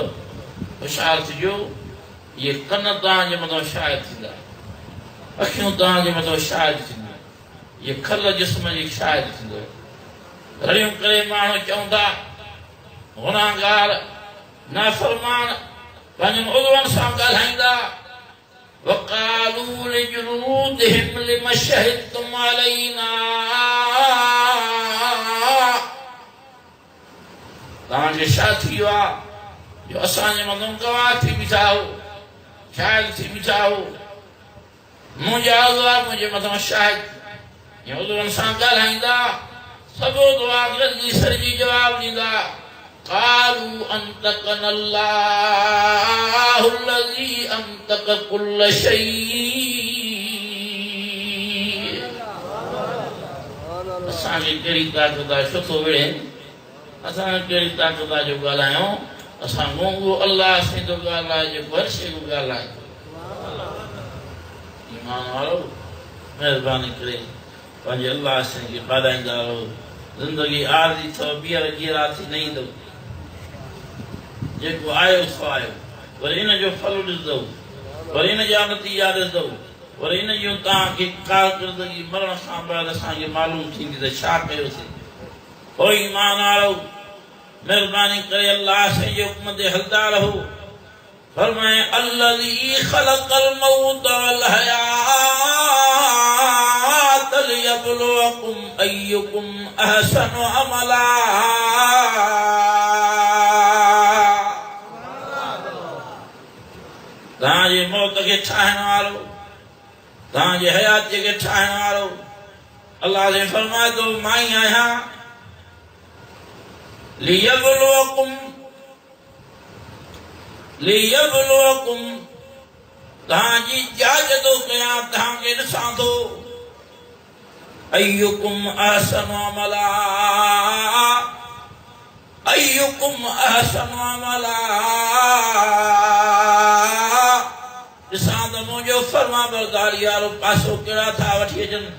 होशियार थिजो ये कन तव्हांजे मथां शायदि थींदा अखियूं तव्हांजे मथां शायदि थींदियूं ये खल जिस्म जी शायदि थींदो। रड़ियूं करे माण्हू चवंदा गुनाहगार नाफ़रमान पंहिंजनि उज़वनि सां ॻाल्हाईंदा वक़ालू लिजुलूदिहिम लिम शहिदतुम अलैना। तव्हांखे छा थी वियो आहे जो असांजे मथां गवाह थी बीठा हो शाहिद थी बीठा हो। मुंहिंजा उज़वा मुंहिंजे मथां शाहिद या उज़वनि सां ॻाल्हाईंदा सभु दुआ गॾिजी सरिजी जवाबु ॾींदा क़ालू अंतक़ना अल्लाहु अल्लज़ी अंतक़ कुल्ल शै। असांखे कहिड़ी ताक़त आहे छो थो विढ़े असांखे कहिड़ी ताक़त आहे जो ॻाल्हायूं। असां गूंगो अल्लाह से थो ॻाल्हाए जेको हर शइ को ॻाल्हाए। ईमान वारो महिरबानी करे पंहिंजे अल्लाह से खे ॿाॾाईंदा रहो। ज़िंदगी आरज़ी अथव ॿीहर जीअरा थी न ईंदव। जेको आयो सो आयो वरी इन जो फल ॾिसंदव वरी इन जा नतीजा ॾिसंदव वरी इन जूं तव्हांखे कारकर्दगी मरण खां बाद असांखे मालूम थींदी त छा कयोसीं। पोइ ईमान वारो महिरबानी करे अल्लाह से जे हुक्म ते हलंदा रहो। फरमाए अल्लज़ी ख़लक़ल मौत वल हयात लियब्लुवकुम अय्युकुम अहसनु अमला। तव्हांजे मौत खे ठाहिण वारो तव्हांजे हयात खे ठाहिण वारो अल्लाह ने फरमाए थो मां ई आहियां। लियब्लुवकुम तव्हांजी जांच थो कयां तव्हांखे ॾिसां थो अय्युकुम अहसनु अमला अय्युकुम अहसनु अमला। ॾिसां त मुंहिंजो फर्मा बरदारी वारो पासो कहिड़ा था वठी अचनि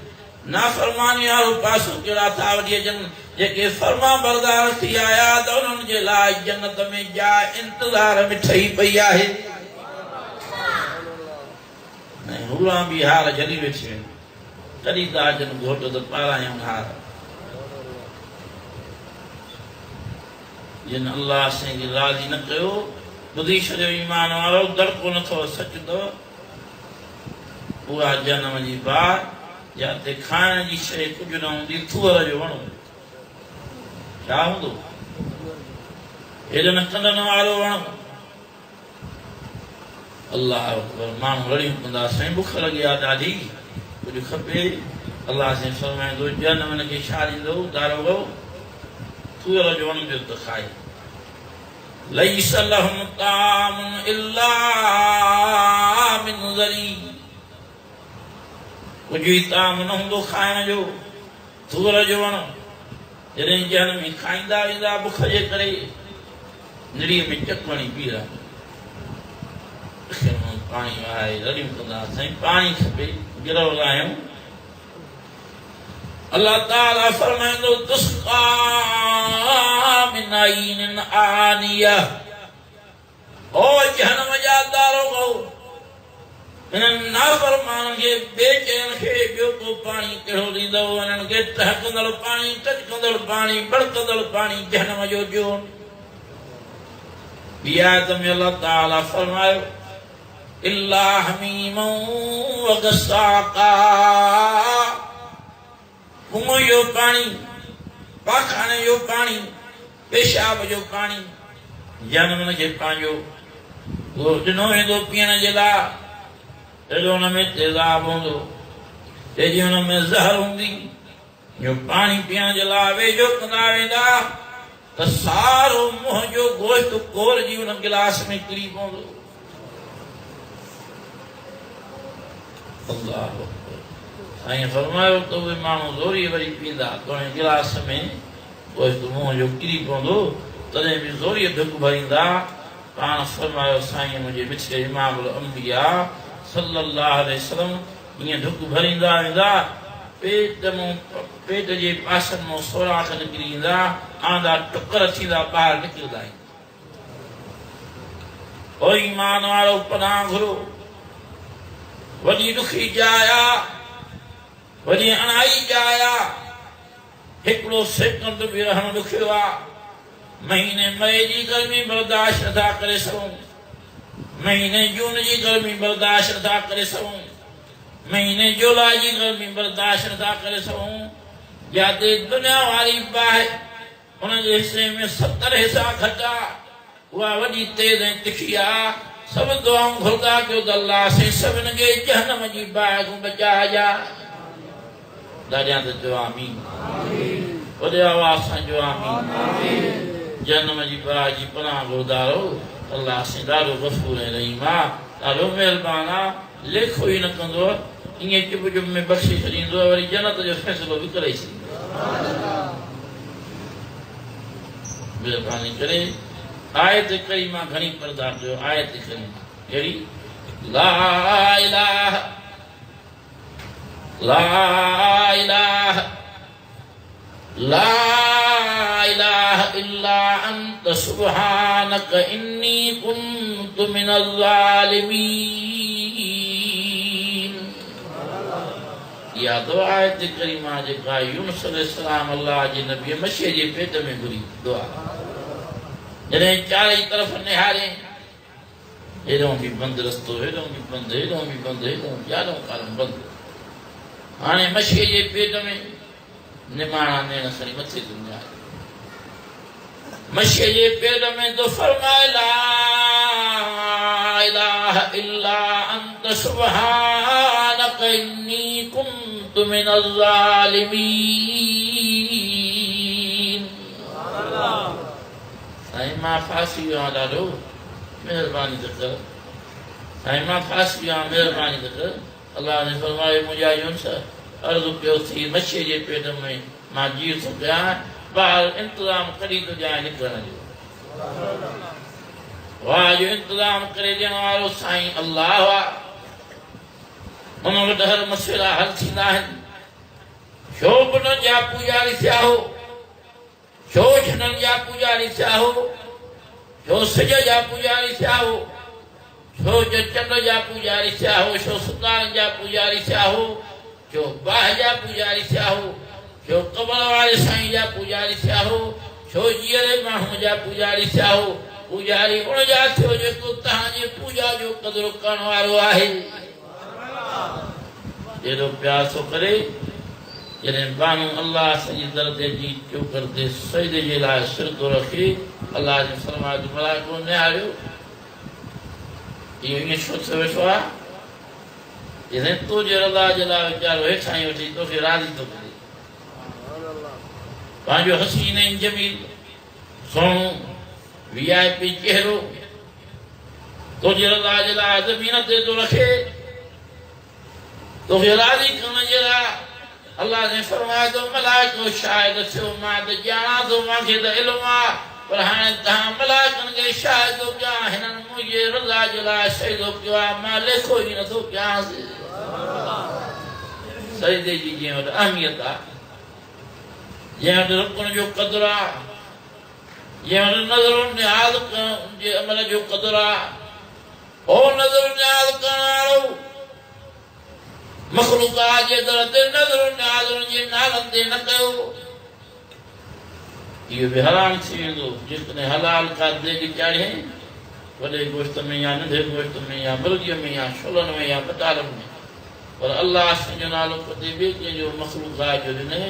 नाफ़रमानी वारो पासो कहिड़ा था वठी अचनि। जेके फर्मा बरदार थी आया त उन्हनि जे लाइ जन्नत में जाइ इंतज़ार में ठही पई आहे। ऐं हुआ बि हार जॾहिं वेठियूं आहिनि तॾहिं था अचनि घोट त पारायूं हार। जिन अल्लाह से राज़ी न कयो ॿुधी छॾियो ईमान वारो दड़को नथो सच अथव। उहा जनम जी बार जिते खाइण जी शइ कुझु न हूंदी थूअर जो वणो छा हूंदो हेॾो न कंदन वारो वणो। अल्लाह अकबर। माण्हू रड़ियूं कंदा साईं बुख लॻी आहे ॾाढी कुझु खपे। अल्लाह से फरमाईंदो जनम हिनखे छा ॾींदो दारोगो थूअर जो वणंदो त खाए लैस लहुम तामुन इल्ला मिन ज़री। कुछ ही ताम न हूंदो खाइण जो, थूर जो वण जॾहिं जहन में खाईंदा वेंदा बुख जे करे निड़ीअ में चकवणी पी रहा पाणी वारे रड़ियूं कंदा साईं पाणी खपे गिरव आहियूं। अल्लाह ताला फरमाईंदो तुस्का मिन आईनिन आनिया। ओ जहन्नम जा दारोगो इन्हनि नाफ़रमाननि खे बेचैन खे ॿियो को पाणी कहिड़ो ॾींदव? उन्हनि खे टहकंदड़ पाणी, टचकंदड़ पाणी, बड़कंदड़ पाणी जहन्नम जो ॾियो। ॿी आयत में अल्लाह ताला फरमायो इल्ला हमीमन व गस्साका। कुओं जो पाणी, पाखाने जो पाणी, पेशाब जो पाणी जहन्नम खे पंहिंजो उहो ॾिनो वेंदो पीअण जे लाइ। एॾो हुन में तेज़ाब हूंदो, तेजी हुन में ज़हर हूंदी। जो पाणी पीअण जे लाइ वेझो कंदा वेंदा त सारो मुंहं जो गोश्त कोरजी हुन गिलास में किरी पवंदो। साईं फरमायो त उहे माण्हू ज़ोरी वरी पींदा तो गिलास में गोश्त मुंहं जो किरी पवंदो, तॾहिं बि ज़ोरी ढुक भरींदा। पाण फरमायो साईं मुंहिंजे मिठे इमामुल अंबिया सल्लल्लाहु अलैहि वसल्लम ईअं ढुक भरींदा वेंदा, पेट जे पासनि मां सोराख निकिरी ईंदा, आंदा टुकर थींदा ॿाहिरि निकिरंदा आहिनि। ओ ईमान वारो पनाह घुरो, वॾी ॾुखी जाइ आहे, वॾी अणाई जाइ आहे। हिकिड़ो सेकंड बि रहणु ॾुखियो आहे। महीने मई जी गर्मी बर्दाश्त नथा करे सघूं, महीने जून जी गर्मी बर्दाश्त नथा करे सघूं, महीने जुलाई जी गर्मी बर्दाश्त नथा करे सघूं। जिते दुनिया वारी बाहि उन जे हिसे में 70 हिसा घटा, उहा वॾी तेज़ ऐं तिखी आहे। सभु दुआऊं घुरदा कयो त अल्लाह साईं सभिनि खे जहन्नम जी बाहि खां बचाइजा। दादियां त चयो आमीन, वॾे आवाज़ सां चयो आमीन। जहन्नम जी बाहि जी पनाह घुरदा रहो। अल्लाह साईं ॾाढो गफ़ूर ऐं रहीम आहे, ॾाढो महिरबान आहे, लेखो ई न कंदो, ईअं चुप चुप में बख़्शे छॾींदो, वरी जन्नत जो फ़ैसिलो बि करे छॾींदो। महिरबानी करे आयत करीमा घणी पर्दा कयो। आयत करीमा अहिड़ी ला इलाहा ला इलाहा ला इलाहा इल्ला अंत सुब्हानक इन्नी कुन्तु मिनज़ ज़ालिमीन। या दुआ आयत करीमा जेका यूनुस अलैहिस्सलाम अल्लाह जे नबी मसीह जे पेट में घुरी दुआ, जॾहिं चारई तरफ़ निहारे हेॾों बि बंदि रस्तो, हेॾों बि बंदि, हेॾों बि बंदि, हेॾों ॼाॾों कालम बंदि। हाणे मसीह जे पेट में निमाणा नेण खणी मथे थो निहारे। मसीह जे पेट में तो फरमाए ला इलाहा इल्ला अंत सुब्हानक इन्नी कुन्तु मिनज़ ज़ालिमीन। साईं मां फासी वियो आहियां, ॾाढो महिरबानी त कर साईं, मां फासी वियो आहियां, महिरबानी त कर। अल्लाह ने फरमायो मुंहिंजा यूनुस अर्ज़ु पियो थी मच्छीअ जे पेट में मां जीउ थो कयां, ॿाहिरि इंतज़ाम करी थो ॾियां निकिरण जो। वाह जो इंतज़ाम करे ॾियण वारो साईं अल्लाह आहे। हुन वटि हर मसइला हल थींदा आहिनि। छो बुन जा पूजारी थिया हो, छो झंडनि जा पूजारी थिया हो, छो सिज जा पूजारी थिया हो, छो चंड जा पूजारी थिया हो, छो सुल्तान जा पूजारी थिया हो, छो बाह जा पूजारी थिया हो, छो कबर वारे साईं जा पूजारी थिया हो, छो जीअरे माण्हू जा पूजारी थिया हो। पूजारी उन जा थियो जेको तव्हांजी पूजा जो क़दुरु करण वारो आहे। एॾो प्यार थो करे जॾहिं माण्हू अल्लाह सॼी दर ते जी चोकर ते सजदे जे लाइ सिर थो रखे, अल्लाह जे फरमाए थो मलाइको निहारियो इहो ईअं छो थियो वेठो आहे? जॾहिं तुंहिंजे रज़ा जे लाइ वीचारो हेठां ई वठी तोखे राज़ी थो करे। पंहिंजो हसीन ऐं जमील सुहिणो VIP चेहरो तुझे रज़ा जे लाइ ज़मीन ते थो रखे तोखे राज़ी करण जे लाइ अल्लाह ने फरमायो तो मलाइको शायद थियो मां त ॼाणा थो मूंखे त इल्मु आहे पर हाणे तव्हां मलाइकनि खे शायद थो कयां हिननि मुंहिंजे रज़ा जे लाइ सजदो कयो आहे मां लेखो ई नथो कयांसि सजदे जी जंहिं वटि अहमियत आहे जंहिं वटि रुकण जो क़दुरु आहे जंहिं वटि नज़र निहाज़ करण जे अमल जो क़दुरु आहे ओ नज़र निहाज़ करण वारो मखलूक़ात जे दर ते नज़र निहाज़ जे नालनि ते न कयो इहो बि हराम थी वेंदो जेकॾहिं हलाल का देॻ चाढ़े वॾे गोश्त में या नंढे गोश्त में या मुर्गीअ में या छोलनि में या पटालनि में पर अल्लाह जो नालो कॾहिं ॿिए कंहिंजो मखलूक़ात जो ॾिने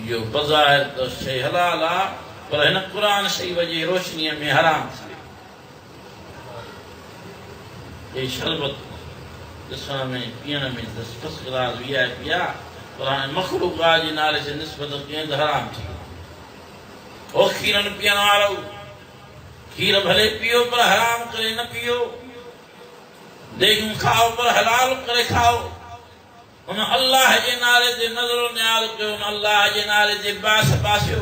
इहो बज़ाहिर त शइ हलाल आहे पर हिन क़ुरान शरीफ़ जी रोशनीअ में हराम थी वियो शरबत ॾिसण में पीअण में फर्स्ट क्लास VIP आहे पर हाणे मखलूक़ात जे नाले से निस्बत कयूं त हराम थी वियो ओ खीरनि पीअण वारो खीर भले पियो पर हराम करे न पियो देगियूं खाओ पर हलाल करे खाओ उन अल्लाह जे नाले ते नज़रो नियाज़ कयो उन अल्लाह जे नाले ते बास बासियो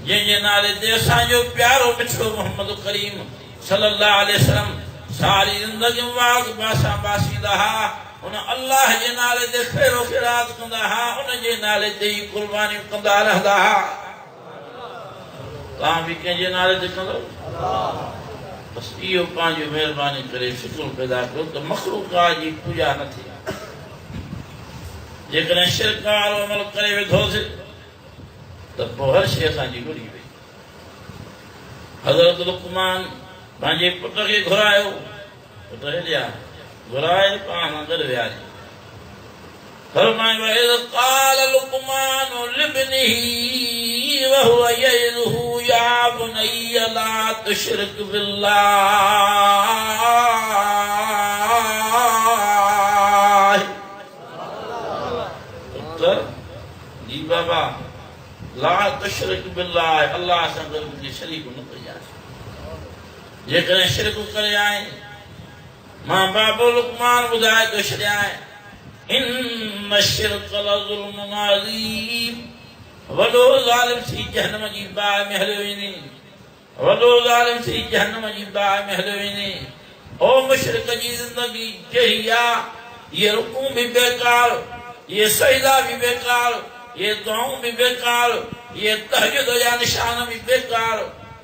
जंहिंजे नाले ते असांजो प्यारो मिठो मोहम्मद करीम सल्लल्लाहु अलैहि वसल्लम सारी ज़िंदगी वाग बासा बासींदा हा उन अल्लाह जे नाले ते खैरो खैरात कंदा हा उन जे नाले ते ई कुर्बानियूं कंदा रहंदा हा तव्हां बि कंहिंजे नाले ते कंदो बस इहो पंहिंजो महिरबानी करे फिक्र पैदा कयो त मखलूक़ात जी पूॼा न थिए जेकॾहिं शिरक वारो अमल करे वेठोसीं त पोइ हर शइ असांजी घुरी वई हज़रत लुक़मान पंहिंजे पुट खे घुरायो पुट हेॾे घुराए पाण सां गॾु वियारी फरमायो इज़ क़ाल लुक़मान लिब्निही वहुव यइज़ुहु या बुनय्य ला तुशरिक बिल्लाह पुत्र जी बाबा ला तुशरिक बिल्लाह अल्लाह सां गॾु मूंखे शरीक न कजांइ जेकॾहिं शिरक करे आए मां बाबो लुक़मान ॿुधाए थो छॾियां इन्न शिरक लज़ुल्मुन अज़ीम वॾो ज़ालिम थी जहन्नम जी बाहि में हलियो वञे वॾो ज़ालिम थी जहन्नम जी बाहि में हलियो वञे ओ मुशरिक जी ज़िंदगी कहिड़ी आहे ये रुकू भी बेकार ये सजदा भी बेकार ये दुआऊं भी बेकार ये तहज्जुद जा निशान भी बेकार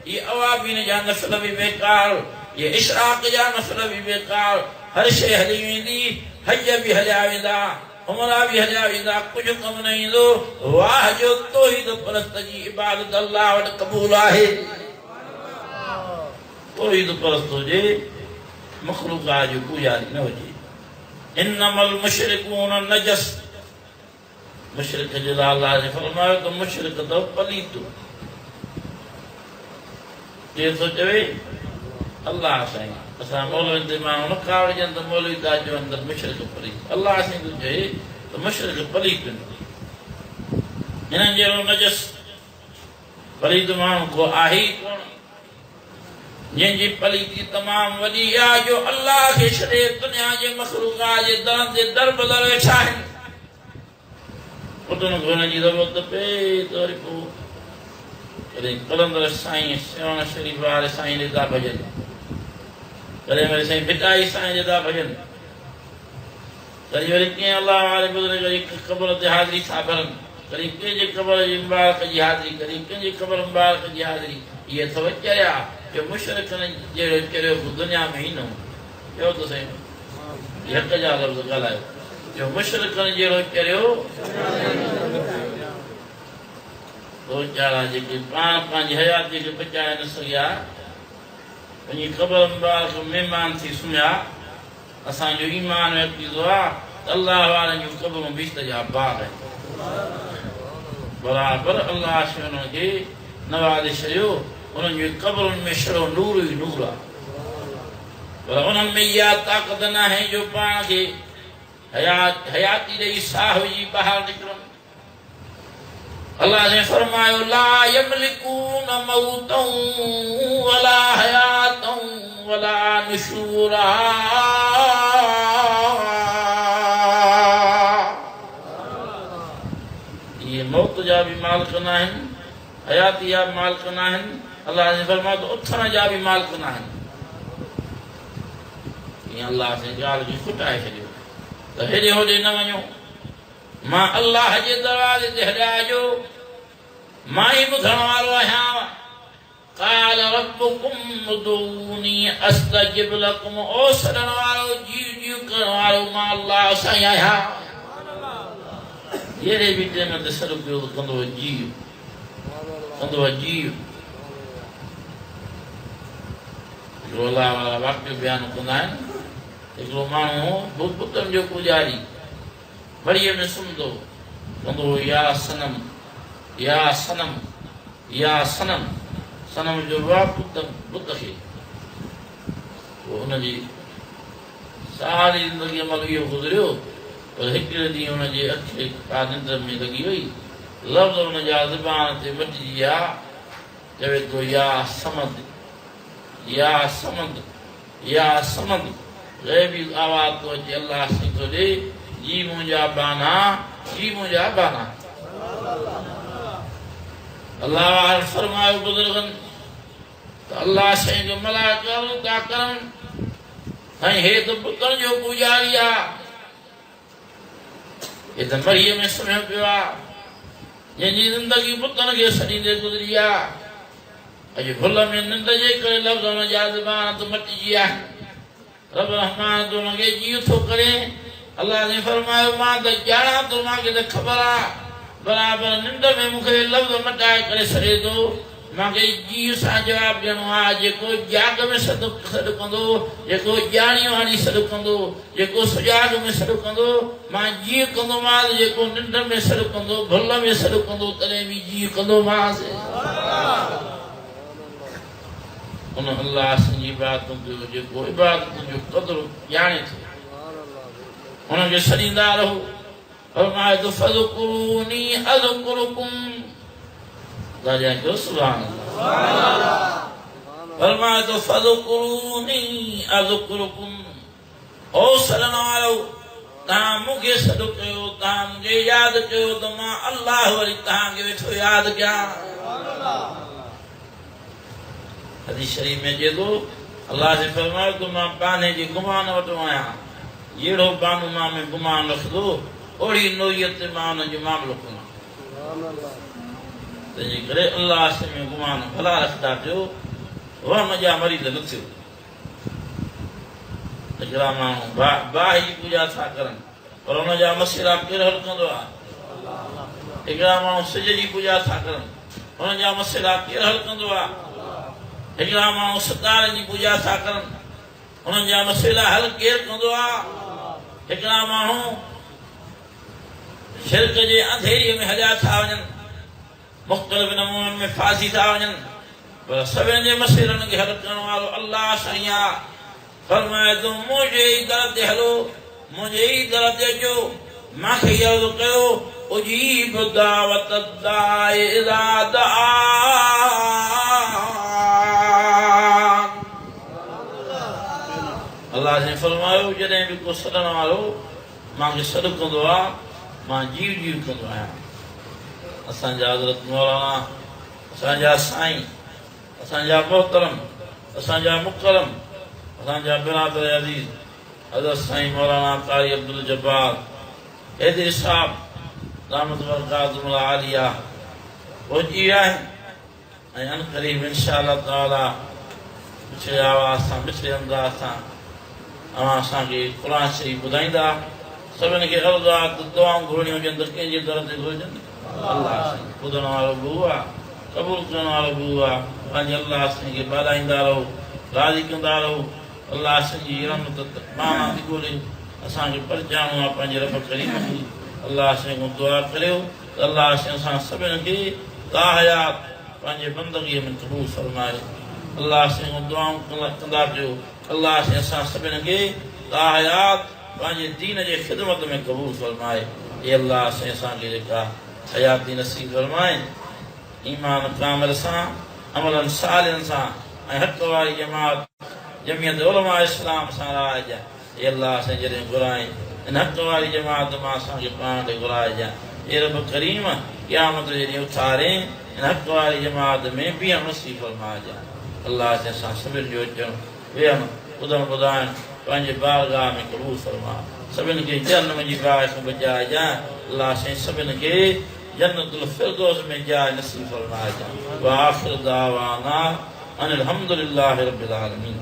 ये अवाबीन जा नफ़िल भी बेकार ये इशराक जा नफ़िल भी बेकार हर शइ हली वेंदी हज भी हलिया वेंदा उमरा भी हलिया वेंदा कुझु कम न ईंदो वाह जो तौहीद परस्त जी इबादत अल्लाह वटि क़बूल आहे तौहीद परस्त हुजे मखलूक़ात जो पूॼारी न हुजे इन्नमल मुशरिकून नजस मुशरिक जे लाइ अल्लाह ने फरमायो त मुशरिक त पलीत केरु थो चवे अल्लाह साईं असां मौलवियुनि ते माण्हू न कावड़जनि त मौलवी था चवनि त मुशरिक पलीत अल्लाह साईं थो चए त मुशरिक पलीत हिननि जहिड़ो नजस पलीत माण्हू को आहे ई कोन जंहिंजी पलीती तमामु वॾी आहे जो अल्लाह खे छॾे दुनिया जे मखलूक़ात जे दरनि ते दर बदर वेठा आहिनि पुटनि खे हुनजी ज़रूरत पए त वरी पोइ कॾहिं कलंदर साईं सेवण शरीफ़ वारे साईं जे था भॼनि कॾहिं वरी साईं भिटाई साईं जे था भॼनि कॾहिं वरी कीअं अलाह वारे बुज़ुर्ग जी क़बर ते हाज़िरी था भरनि कॾहिं कंहिंजे क़बर जी मुबारक जी हाज़िरी कॾहिं कंहिंजी क़बर मुबारक जी हाज़िरी इहे अथव चरिया जो मुशरिकनि जहिड़ो चरियो दुनिया में ई न हो चयो त साईं हक़ जा लफ़्ज़ ॻाल्हायो जो मुशरिकनि जहिड़ो चरियो वीचारा जेके पाण पंहिंजी हयाती खे बचाए न सघिया पंहिंजी क़बर मुबारक महिमान थी सुम्हिया असांजो ईमान अक़ीदो आहे त अल्लाह वारनि जूं क़बरूं बिश्त जा बाग आहिनि बराबरि अल्लाह हुननि खे नवाज़े छॾियो उन्हनि जूं क़बरुनि में छड़ो नूर ई नूर आहे पर उन्हनि में इहा ताक़त न आहे जो पाण खे हयाती ॾेई साह विझी ॿाहिरि निकिरनि अल्लाह ने फरमायो ला यमलिकून मौतन वला हयातन वला नुशूरा। ये मौत जा भी मालिक न आहिनि, हयात जा भी मालिक न आहिनि। अल्लाह ने फरमायो त उथण जा भी मालिक न आहिनि। ईअं अल्लाह ने ॻाल्हि खे खुटाए छॾियो त हेॾे होॾे न वञो, मां अल्लाह जे दरवाज़े ते हलियाइजो, मां ई ॿुधण वारो आहियां। क़ाल रब्बुकुम उदूनी अस्तजिब लकुम। ओ सॾण वारो, जीव जीव करण वारो मां अल्लाह साईं आहियां। जहिड़े बि टाइम ते सॾु कयो कंदो जीव, कंदो जीव। हिकिड़ो अलाह वारा वाक़ियो बयानु कंदा आहिनि। हिकिड़ो माण्हू बुतनि जो पुॼारी बड़ीअ में सुम्हंदो, कंदो या सनम या सनम या सनम। सनम जो बुत खे हुनजी सारी ज़िंदगी महिल इहो गुज़रियो, पर हिकिड़े ॾींहुं हुनजे अखि का निंड में लॻी वई, लफ़्ज़ हुनजा ज़ुबान ते मटिजी विया। चवे थो या समद या समद या समद। ग़ैबी आवाज़ थो अचे, अल्लाह साईं थो ॾे जी मुंहिंजा बाना, जी मुंहिंजा बाना। अल्लाह फरमायो बुज़ुर्गनि त अल्लाह साईं जो मलाइका था करनि, साईं हे त पुतनि जो पुॼारी आहे, हे त मरीअ में सुम्हियो पियो आहे, जंहिंजी ज़िंदगी पुतनि खे सॾींदे गुज़री आहे। अॼु भुल में निंड जे करे लफ़्ज़ हुनजा ज़ुबान ते मटिजी विया। रब रहमान तो हुनखे जीउ थो करे। अल्लाह ने फरमायो मां त ॼाणां थो, मूंखे त ख़बर आहे, बराबरि निंड में मूंखे लफ़्ज़ मटाए करे छॾे थो। मूंखे जीउ सां जवाबु ॾियणो आहे। जेको जाग में सॾु कंदो, जेको ॼाणियो आणी सॾु कंदो, जेको सुजाग में सॾु कंदो, मां जीउ कंदोमांसि। जेको निंड में सॾु कंदो, भुल में सॾु कंदो, तॾहिं बि जीउ कंदोमांसि। उन अल्लाह जी इबादत जो जेको इबादत जो क़दुरु ॼाणे थो, हुनखे छॾींदा रहो। फरमाए थो फज़कुरूनी अज़कुरुकुम। सुभान अल्लाह। फरमाए थो फज़कुरूनी अज़कुरुकुम। ओ सॾण वारो, तव्हां मूंखे सॾु कयो, तव्हां मूंखे यादि कयो त मां अल्लाह वरी तव्हांखे वेठो यादि कयां। हदीस शरीफ में चए थो अल्लाह ने फरमायो त मां बाने जी गुमान वटो आहियां। जहिड़ो बानो मां में गुमान रखंदो, ओड़ी नोयत ते मां हुनजो मामिलो कंदो। तंहिंजे करे अल्लाह में गुमान भला रखंदा कयो, उहा मज़ा मरीज़ न थियो। हिकिड़ा माण्हू बाहि जी पूॼा था करनि, पर हुनजा मसइला केरु हल कंदो आहे? हिकिड़ा माण्हू सिज जी पूॼा था करनि, हुनजा मसइला केरु हल कंदो आहे? हिकिड़ा माण्हू सितारे जी पूॼा था करनि, हुननि जा मसइला हल केरु कंदो आहे? हिकिड़ा माण्हू शिरक जे अंधेरीअ में हलिया था वञनि, मुख़्तलिफ़ नमूननि में फासी था वञनि, पर सभिनी जे मसइलनि खे हल करण वारो अल्लाह साईं आहे। फरमाए थो मुंहिंजे ई दर ते हलो, मुंहिंजे ई दर ते अचो, मूंखे अर्ज़ु कयो उजीब दावत दाए इज़ा दआन। अल्लाह ने फरमायो जॾहिं बि को सॾण वारो मूंखे सॾु कंदो आहे, मां जीव जीव कंदो आहियां। असांजा हज़रत मौलाना, असांजा साईं, असांजा मोहतरम, असांजा मुकरम, असांजा बिरादर अज़ीज़ हज़रत साईं मौलाना कारी अब्दुल जब्बार हैदरी साहब दामत बरकातुहुल आलिया पहुची विया आहिनि। ऐं अनक़रीब इंशाअल्लाह ताला मिठे आवाज़ सां, मिठे अंदाज़ सां असांखे क़ुर शरीफ़ ॿुधाईंदा। सभिनी खे अर्ज़ु आहे त दुआऊं घुरणियूं हुजनि त कंहिंजे दर ते घुरजनि? अल्लाह साईं। ॿुधण वारो बि उहो आहे, क़बूल करण वारो बि उहो आहे। पंहिंजे अल्लाह साईं खे ॿाराईंदा रहो, राज़ी कंदा रहो। अल्लाह साईं जी रहमत पाण थी ॻोल्हे असांखे परिचाइणो आहे पंहिंजे रब करीम जी। अल्लाह साईं खां दुआ करियो त अल्लाह साईं असां सभिनी खे ताहयात पंहिंजे बंदगीअ में क़बूल फरमाए। अल्लाह साईं खां दुआऊं कंदा कयो, अल्लाह साईं असां सभिनी खे ताहयात पंहिंजे दीन जे ख़िदमत में क़बूल फरमाए। हे अल्लाह साईं असांखे जेका हयाती नसीब फरमाए ईमान कामिल सां अमलन सालिन सां ऐं हक़ वारी जमात जमियत उलमा इस्लाम सां राज ये अल्लाह से जॾहिं घुराए इन हक़ वारी जमात मां असांखे पाण खे घुराइजां ये रब करीम क़यामत जे ॾींहुं उथारे इन हक़ वारी जमात में बीहण नसीब फरमाइजां अल्लाह से असां सभिनि जो अचणु वेहणु ॿुधणु ॿुधाइणु पंहिंजे बारगाह में क़बूल फरमा सभिनि खे जहन्नम जी बाहि खां बचाइजां अल्लाह से सभिनि खे जन्नतुल फिरदौस में जाइ नसीब फरमाइजां व आखिर दावाना अनिल हम्दुलिल्लाहि रब्बिल आलमीन।